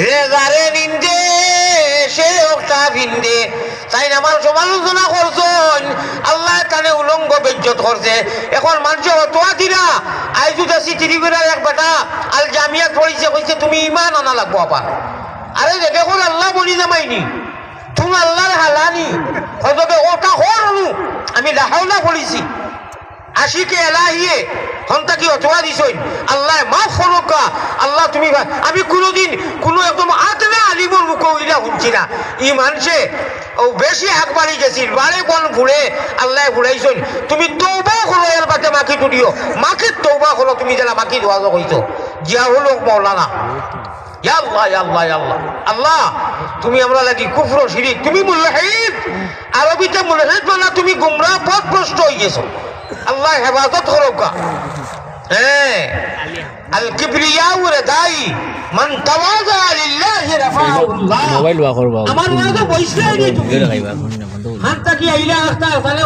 রেজারে নিন্দে সে একটা ভিন্দে তাই আমার সমালোচনা করছেন আল্লাহ তানে উলঙ্গ বেজ্জত করছে এখন মানুষের অতোয়া দিরা আইজুদ আসি ত্রিপুরার এক বেটা আল জামিয়াত পড়িছে কইছে তুমি ইমান আনা লাগবো আবার আরে দেখুন আল্লাহ বলি জামাইনি তুমি আল্লাহর হালানি হয়তো ওটা হরু আমি লাহাওলা বলিছি আশিকে এলাহিয়ে হন্তা কি অথবা দিছই আল্লাহ মাফ করুকা আল্লাহ তুমি আমি কোনোদিন কোনো একদম আতনা আলিমর মুখ ইলা শুনছি না ই মানুষে ও বেশি একবারই গেছিল বারে বন ঘুরে আল্লাহ ঘুরাইছই তুমি তৌবা করো এর বাটে মাকি তুলিও মাকে তৌবা করো তুমি যারা মাকি দোয়া কইছো জিয়া হলো মৌলানা ইয়া আল্লাহ ইয়া আল্লাহ ইয়া আল্লাহ আল্লাহ তুমি আমরা লাগি কুফর শিরিক তুমি মুলহিদ আরবিতে মুলহিদ মানে তুমি গুমরাহ পথভ্রষ্ট হয়ে গেছো আল্লাহ হেফাজত করুকা হ্যাঁ আল কিবরিয়াউ রিদাই মান তাওয়াযা লিল্লাহি রাফাহুল্লাহ মোবাইল ওয়া করবা আমার মনে তো বইছলাই নি তুমি হাত তাকি আইলা আস্তা তালে